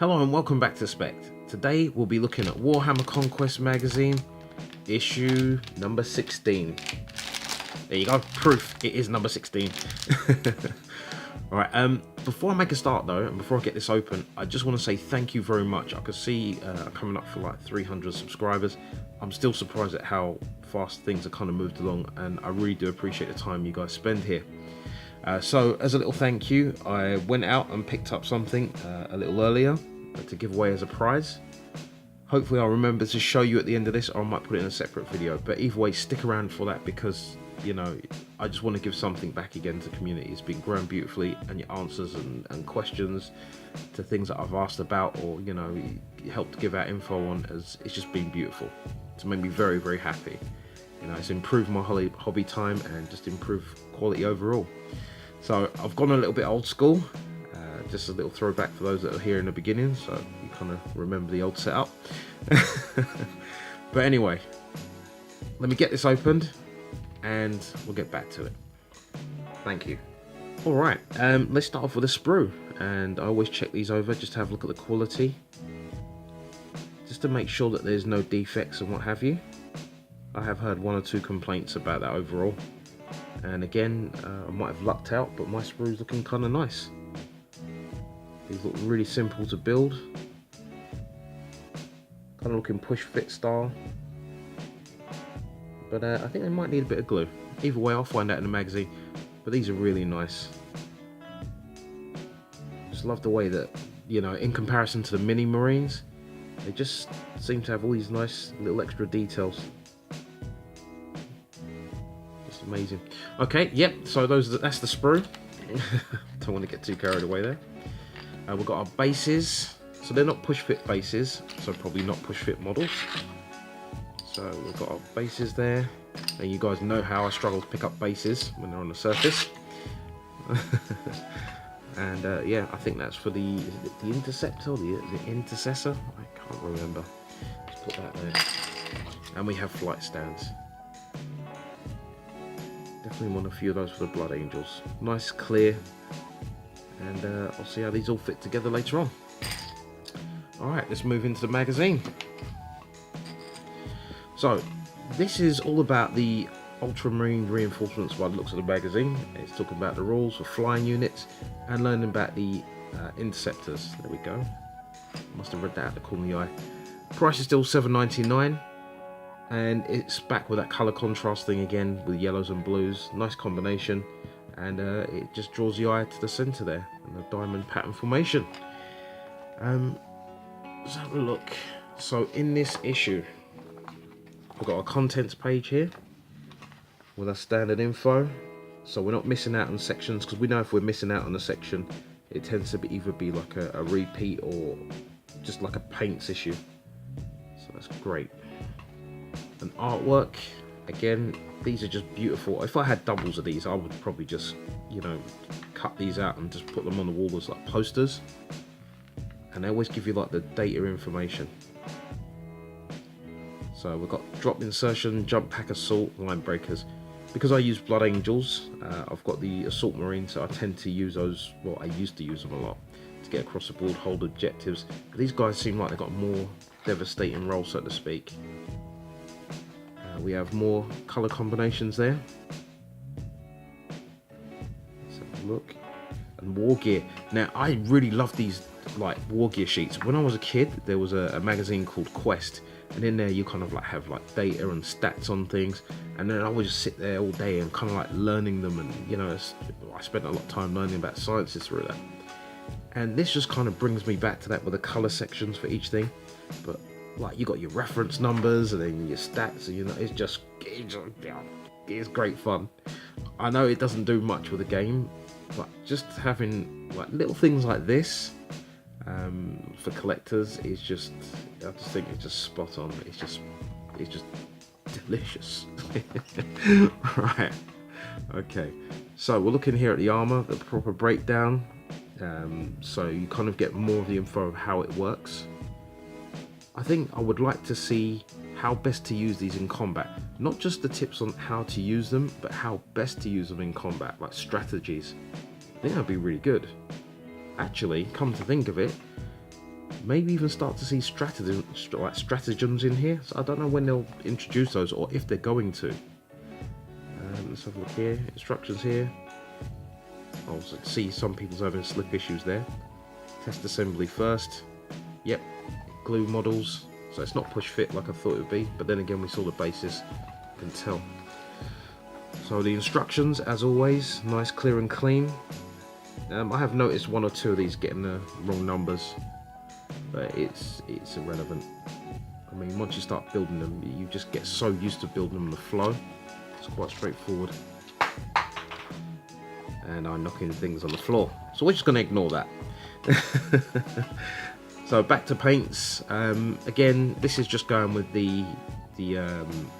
Hello and welcome back to Spekd. Today we'll be looking at Warhammer Conquest magazine, issue number 16. There you go, proof it is number 16. Alright, before I make a start though, and before I get this open, I just want to say thank you very much. I can see coming up for like 300 subscribers. I'm still surprised at how fast things are kind of moved along, and I really do appreciate the time you guys spend here. So as a little thank you, I went out and picked up something a little earlier to give away as a prize. Hopefully I'll remember to show you at the end of this, or I might put it in a separate video, but either way stick around for that, because you know, I just want to give something back again to the community. It's been growing beautifully, and your answers and questions to things that I've asked about, or you know, helped give out info on, it's just been beautiful. It's made me very, very happy. You know, it's improved my hobby time and just improved quality overall. So I've gone a little bit old school, just a little throwback for those that are here in the beginning, so you kind of remember the old setup. But anyway, let me get this opened and we'll get back to it. Thank you. Alright, let's start off with a sprue, and I always check these over just to have a look at the quality, just to make sure that there's no defects and what have you. I have heard one or two complaints about that overall. And again, I might have lucked out, but my sprue's looking kind of nice. These look really simple to build. Kind of looking push fit style. But I think they might need a bit of glue. Either way, I'll find out in the magazine. But these are really nice. Just love the way that, you know, in comparison to the mini marines, they just seem to have all these nice little extra details. Amazing. Okay, yep, so that's the sprue. Don't want to get too carried away there. We've got our bases, so they're not push fit bases, so probably not push fit models. So we've got our bases there, and you guys know how I struggle to pick up bases when they're on the surface. And yeah, I think that's for the interceptor, the intercessor, I can't remember. Let's put that there. And we have flight stands. Definitely want a few of those for the Blood Angels. Nice, clear, and I'll see how these all fit together later on. Alright, let's move into the magazine. So, this is all about the Ultramarine reinforcements by the looks of the magazine. It's talking about the rules for flying units and learning about the interceptors. There we go. Must have read that out the corner of the eye. Price is still $7.99. And it's back with that colour contrast thing again, with yellows and blues. Nice combination, and it just draws the eye to the centre there, and the diamond pattern formation. Let's have a look. So in this issue, we've got our contents page here with our standard info. So we're not missing out on sections, because we know if we're missing out on a section, it tends to either be like a repeat or just like a paints issue. So that's great. And artwork, again, these are just beautiful. If I had doubles of these, I would probably just, you know, cut these out and just put them on the wall as like posters. And they always give you like the data information. So we've got drop insertion, jump pack assault, line breakers. Because I use Blood Angels, I've got the assault marines, so I tend to use those. Well, I used to use them a lot to get across the board, hold objectives. But these guys seem like they've got a more devastating role, so to speak. We have more colour combinations there. Let's have a look. And war gear. Now, I really love these like war gear sheets. When I was a kid, there was a magazine called Conquest, and in there you kind of like have like data and stats on things, and then I would just sit there all day and kind of like learning them, and you know, I spent a lot of time learning about sciences through that. And this just kind of brings me back to that with the colour sections for each thing. But like, you got your reference numbers and then your stats, and you know, it's great fun. I know it doesn't do much with the game, but just having like little things like this for collectors is just, I just think it's just spot on. It's just delicious. Right, okay, so we're looking here at the armor, the proper breakdown, so you kind of get more of the info of how it works. I think I would like to see how best to use these in combat. Not just the tips on how to use them, but how best to use them in combat, like strategies. I think that'd be really good. Actually, come to think of it, maybe even start to see stratagems in here. So I don't know when they'll introduce those or if they're going to. Let's have a look here. Instructions here. I'll see some people's having slip issues there. Test assembly first. Yep. Glue models. So it's not push fit like I thought it would be. But then again, we saw the basis. You can tell. So the instructions, as always, nice, clear and clean. I have noticed one or two of these getting the wrong numbers, but it's irrelevant. I mean, once you start building them, you just get so used to building them in the flow. It's quite straightforward. And I'm knocking things on the floor, so we're just going to ignore that. So back to paints. Again, this is just going with the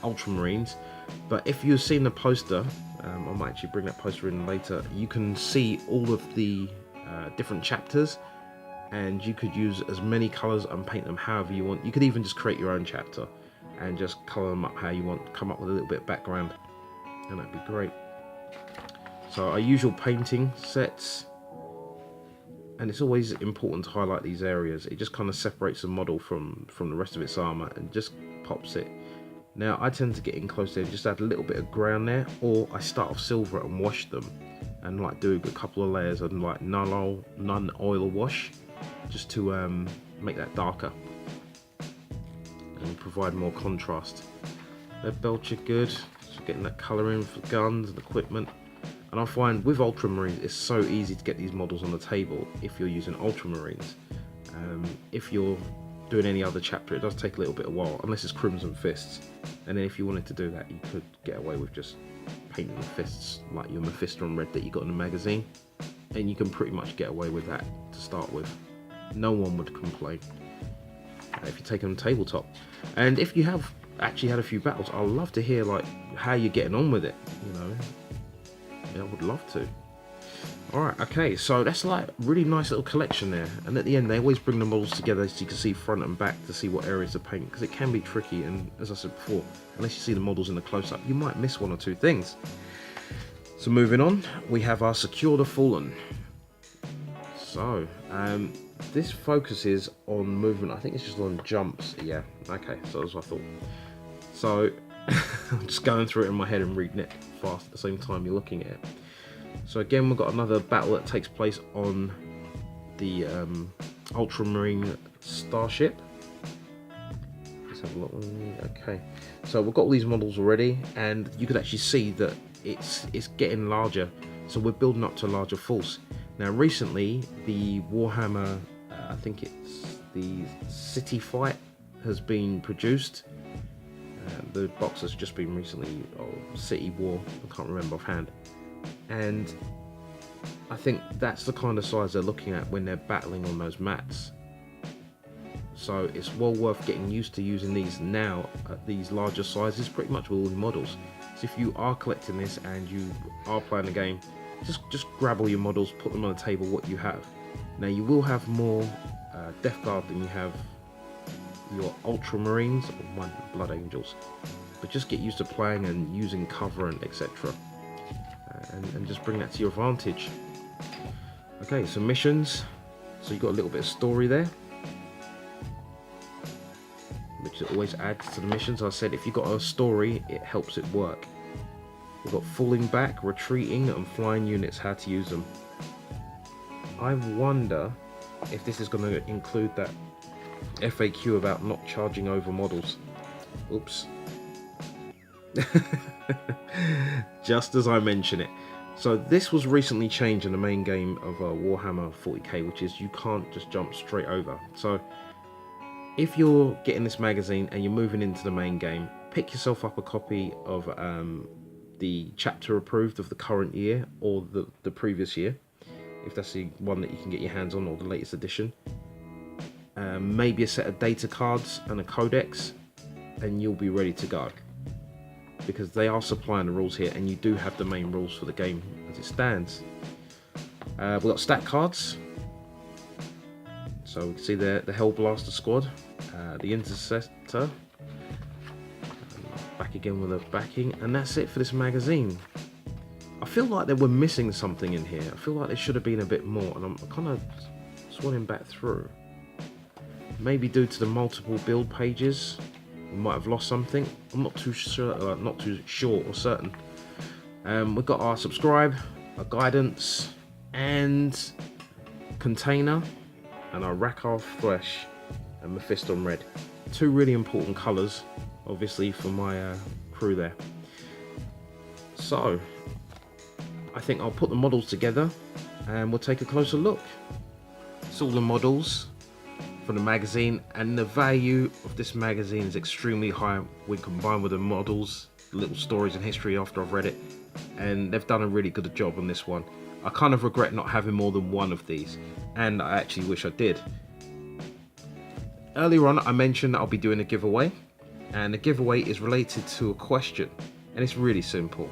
Ultramarines. But if you've seen the poster, I might actually bring that poster in later. You can see all of the different chapters, and you could use as many colours and paint them however you want. You could even just create your own chapter and just colour them up how you want. Come up with a little bit of background, and that'd be great. So our usual painting sets, and it's always important to highlight these areas. It just kind of separates the model from the rest of its armour and just pops it. Now I tend to get in close there and just add a little bit of ground there, or I start off silver and wash them and like do a couple of layers and like non-oil wash just to make that darker and provide more contrast. Their belts are good, so getting that colour in for guns and equipment. And I find with Ultramarines it's so easy to get these models on the table if you're using Ultramarines. If you're doing any other chapter, it does take a little bit of while, unless it's Crimson Fists. And then if you wanted to do that, you could get away with just painting the fists like your Mephisto on red that you got in the magazine, and you can pretty much get away with that to start with. No one would complain if you take them tabletop. And if you have actually had a few battles, I'd love to hear like how you're getting on with it, you know. Yeah, I would love to. Alright, okay, so that's like a really nice little collection there, and at the end they always bring the models together so you can see front and back to see what areas to paint, because it can be tricky, and as I said before, unless you see the models in the close-up you might miss one or two things. So moving on, we have our Secure the Fallen. So this focuses on movement. I think it's just on jumps. Yeah, okay, so that's what I thought. So I'm just going through it in my head and reading it fast at the same time you're looking at it. So again, we've got another battle that takes place on the Ultramarine starship. Let's have a look. Okay, so we've got all these models already, and you can actually see that it's getting larger. So we're building up to a larger force. Now recently, the Warhammer, I think it's the City Fight, has been produced. The box has just been recently, City War, I can't remember offhand. And I think that's the kind of size they're looking at when they're battling on those mats. So it's well worth getting used to using these now at these larger sizes, pretty much with all the models. So if you are collecting this and you are playing the game, just grab all your models, put them on the table, what you have. Now you will have more Death Guard than you have your Ultramarines or my Blood Angels, but just get used to playing and using cover and etc. And just bring that to your advantage. Okay, so missions. So you've got a little bit of story there, which always adds to the missions. I said if you've got a story, it helps it work. We've got falling back, retreating, and flying units, how to use them. I wonder if this is going to include that FAQ about not charging over models. Oops. Just as I mention it. So this was recently changed in the main game of Warhammer 40k, which is you can't just jump straight over. So if you're getting this magazine and you're moving into the main game, pick yourself up a copy of the chapter approved of the current year or the previous year, if that's the one that you can get your hands on, or the latest edition. Maybe a set of data cards and a codex, and you'll be ready to go, because they are supplying the rules here and you do have the main rules for the game as it stands. We've got stat cards, so we can see the Hellblaster squad, the Interceptor, back again with a backing, and that's it for this magazine. I feel like they were missing something in here. I feel like there should have been a bit more, and I'm kind of swanning back through. maybe due to the multiple build pages, we might have lost something. I'm not too sure, or certain. We've got our subscribe, our guidance, and container, and our Rakar Flesh and Mephisto Red. Two really important colours, obviously, for my crew there. So, I think I'll put the models together and we'll take a closer look. It's all the models for the magazine, and the value of this magazine is extremely high when combined with the models, little stories and history after I've read it, and they've done a really good job on this one. I kind of regret not having more than one of these, and I actually wish I did. Earlier on I mentioned that I'll be doing a giveaway, and the giveaway is related to a question, and it's really simple.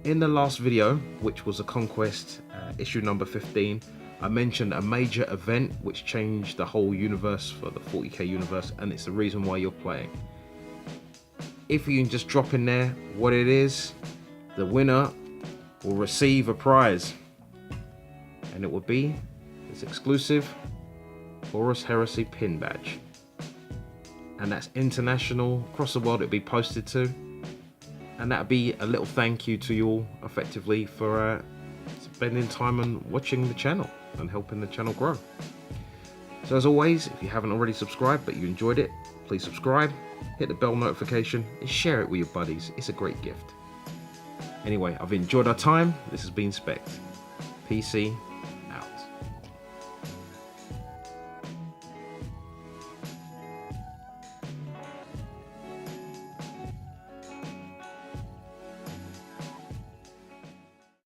In the last video, which was a Conquest issue number 15, I mentioned a major event which changed the whole universe for the 40k universe, and it's the reason why you're playing. If you can just drop in there what it is, the winner will receive a prize, and it will be this exclusive Horus Heresy pin badge, and that's international, across the world it'll be posted to, and that'll be a little thank you to you all effectively for spending time and watching the channel and helping the channel grow. So as always, if you haven't already subscribed but you enjoyed it, please subscribe, hit the bell notification, and share it with your buddies. It's a great gift. Anyway, I've enjoyed our time. This has been Spekd. PC